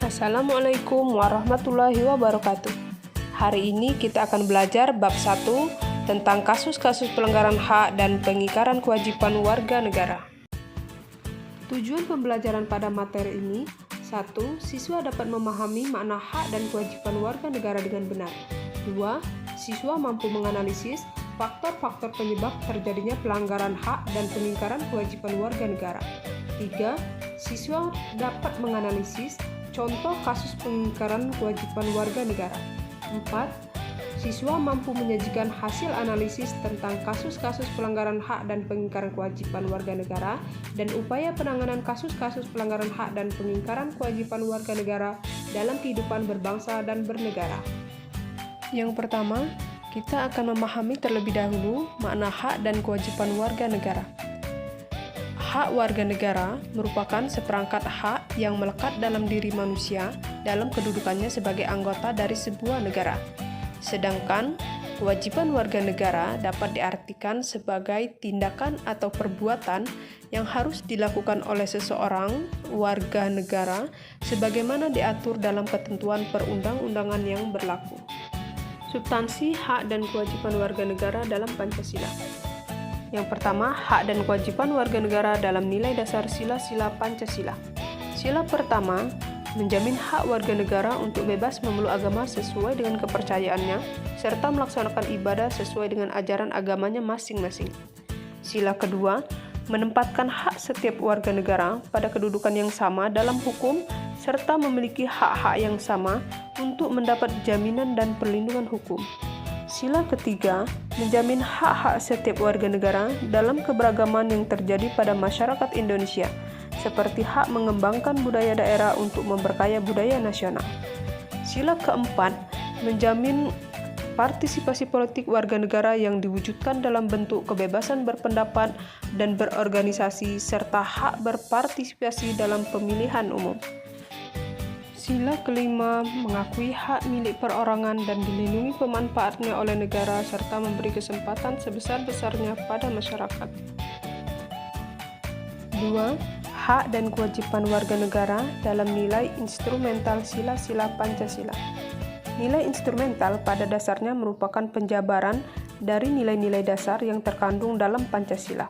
Assalamualaikum warahmatullahi wabarakatuh. Hari ini kita akan belajar bab 1 tentang kasus-kasus pelanggaran hak dan pengingkaran kewajiban warga negara. Tujuan pembelajaran pada materi ini: 1. Siswa dapat memahami makna hak dan kewajiban warga negara dengan benar. 2. Siswa mampu menganalisis faktor-faktor penyebab terjadinya pelanggaran hak dan pengingkaran kewajiban warga negara. 3. Siswa dapat menganalisis contoh kasus pengingkaran kewajiban warga negara. 4. Siswa mampu menyajikan hasil analisis tentang kasus-kasus pelanggaran hak dan pengingkaran kewajiban warga negara dan upaya penanganan kasus-kasus pelanggaran hak dan pengingkaran kewajiban warga negara dalam kehidupan berbangsa dan bernegara. Yang pertama, kita akan memahami terlebih dahulu makna hak dan kewajiban warga negara. Hak warga negara merupakan seperangkat hak yang melekat dalam diri manusia dalam kedudukannya sebagai anggota dari sebuah negara. Sedangkan kewajiban warga negara dapat diartikan sebagai tindakan atau perbuatan yang harus dilakukan oleh seseorang warga negara sebagaimana diatur dalam ketentuan perundang-undangan yang berlaku. Substansi hak dan kewajiban warga negara dalam Pancasila. Yang pertama, hak dan kewajiban warga negara dalam nilai dasar sila-sila Pancasila. Sila pertama menjamin hak warga negara untuk bebas memeluk agama sesuai dengan kepercayaannya serta melaksanakan ibadah sesuai dengan ajaran agamanya masing-masing. Sila kedua menempatkan hak setiap warga negara pada kedudukan yang sama dalam hukum serta memiliki hak-hak yang sama untuk mendapat jaminan dan perlindungan hukum. Sila ketiga menjamin hak-hak setiap warga negara dalam keberagaman yang terjadi pada masyarakat Indonesia, seperti hak mengembangkan budaya daerah untuk memperkaya budaya nasional. Sila keempat menjamin partisipasi politik warga negara yang diwujudkan dalam bentuk kebebasan berpendapat dan berorganisasi serta hak berpartisipasi dalam pemilihan umum. Sila kelima mengakui hak milik perorangan dan dilindungi pemanfaatnya oleh negara serta memberi kesempatan sebesar-besarnya pada masyarakat. 2. Hak dan kewajiban warga negara dalam nilai instrumental sila-sila Pancasila. Nilai instrumental pada dasarnya merupakan penjabaran dari nilai-nilai dasar yang terkandung dalam Pancasila.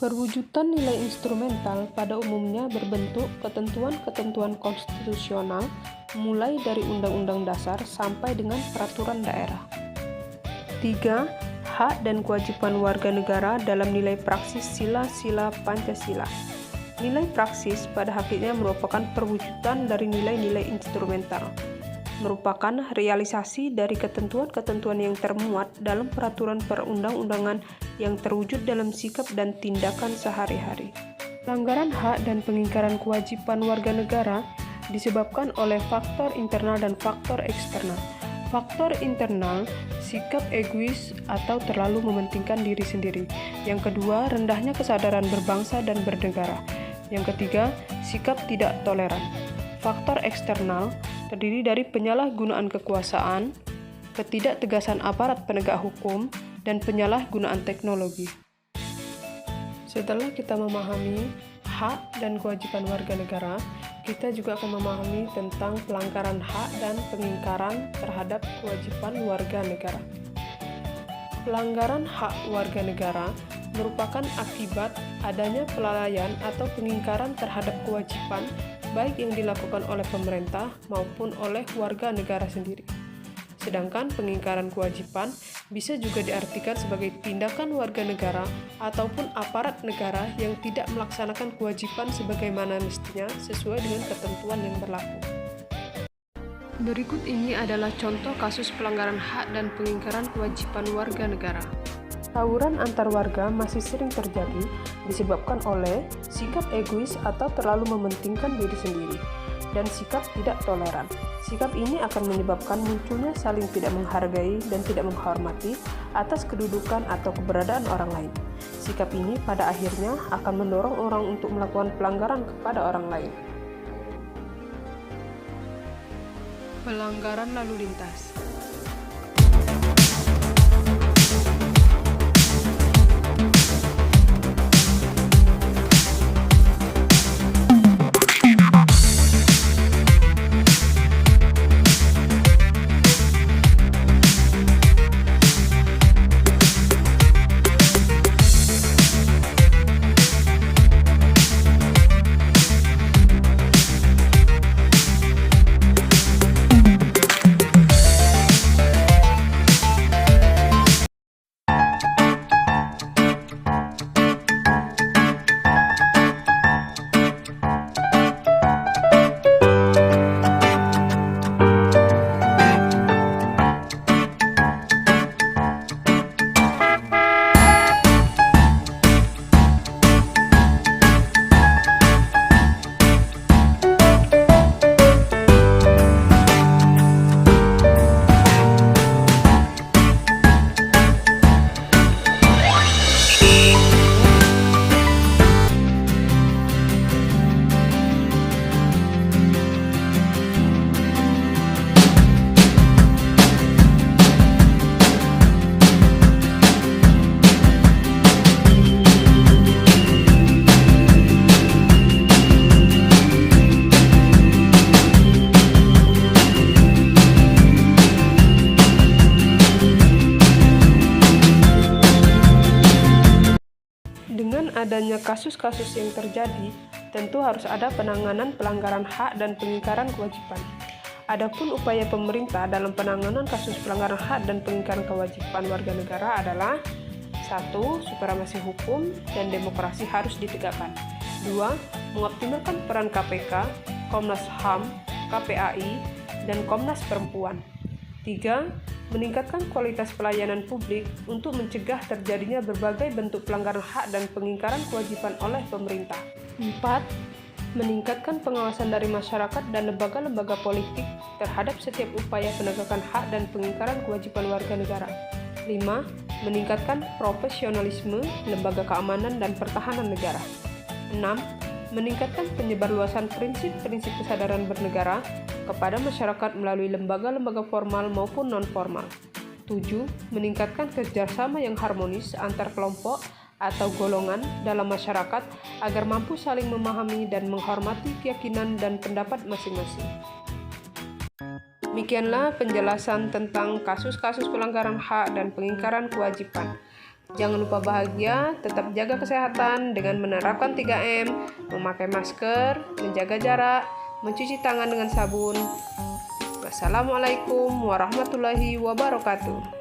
Perwujudan nilai instrumental pada umumnya berbentuk ketentuan-ketentuan konstitusional mulai dari Undang-Undang Dasar sampai dengan peraturan daerah. 3. Hak dan kewajiban warga negara dalam nilai praksis sila-sila Pancasila. Nilai praksis pada hakikatnya merupakan perwujudan dari nilai-nilai instrumental, merupakan realisasi dari ketentuan-ketentuan yang termuat dalam peraturan perundang-undangan yang terwujud dalam sikap dan tindakan sehari-hari. Pelanggaran hak dan pengingkaran kewajiban warga negara disebabkan oleh faktor internal dan faktor eksternal. Faktor internal, sikap egois atau terlalu mementingkan diri sendiri. Yang kedua, rendahnya kesadaran berbangsa dan bernegara. Yang ketiga, sikap tidak toleran. Faktor eksternal terdiri dari penyalahgunaan kekuasaan, ketidaktegasan aparat penegak hukum, dan penyalahgunaan teknologi. Setelah kita memahami hak dan kewajiban warga negara, kita juga akan memahami tentang pelanggaran hak dan pengingkaran terhadap kewajiban warga negara. Pelanggaran hak warga negara merupakan akibat adanya kelalaian atau pengingkaran terhadap kewajiban baik yang dilakukan oleh pemerintah maupun oleh warga negara sendiri. Sedangkan pengingkaran kewajiban bisa juga diartikan sebagai tindakan warga negara ataupun aparat negara yang tidak melaksanakan kewajiban sebagaimana mestinya sesuai dengan ketentuan yang berlaku. Berikut ini adalah contoh kasus pelanggaran hak dan pengingkaran kewajiban warga negara. Tawuran antar warga masih sering terjadi disebabkan oleh sikap egois atau terlalu mementingkan diri sendiri dan sikap tidak toleran. Sikap ini akan menyebabkan munculnya saling tidak menghargai dan tidak menghormati atas kedudukan atau keberadaan orang lain. Sikap ini pada akhirnya akan mendorong orang untuk melakukan pelanggaran kepada orang lain. Pelanggaran lalu lintas. kasus-kasus yang terjadi, tentu harus ada penanganan pelanggaran hak dan pengingkaran kewajiban. Adapun upaya pemerintah dalam penanganan kasus pelanggaran hak dan pengingkaran kewajiban warga negara adalah 1. Supremasi hukum dan demokrasi harus ditegakkan. 2. Mengoptimalkan peran KPK, Komnas HAM, KPAI, dan Komnas Perempuan. 3. Meningkatkan kualitas pelayanan publik untuk mencegah terjadinya berbagai bentuk pelanggaran hak dan pengingkaran kewajiban oleh pemerintah. 4. Meningkatkan pengawasan dari masyarakat dan lembaga-lembaga politik terhadap setiap upaya penegakan hak dan pengingkaran kewajiban warga negara. 5. Meningkatkan profesionalisme lembaga keamanan dan pertahanan negara. 6. Meningkatkan penyebarluasan prinsip-prinsip kesadaran bernegara kepada masyarakat melalui lembaga-lembaga formal maupun non-formal. 7. Meningkatkan kerjasama yang harmonis antar kelompok atau golongan dalam masyarakat agar mampu saling memahami dan menghormati keyakinan dan pendapat masing-masing. Demikianlah penjelasan tentang kasus-kasus pelanggaran hak dan pengingkaran kewajiban. Jangan lupa bahagia, tetap jaga kesehatan dengan menerapkan 3M, memakai masker, menjaga jarak, mencuci tangan dengan sabun. Wassalamualaikum warahmatullahi wabarakatuh.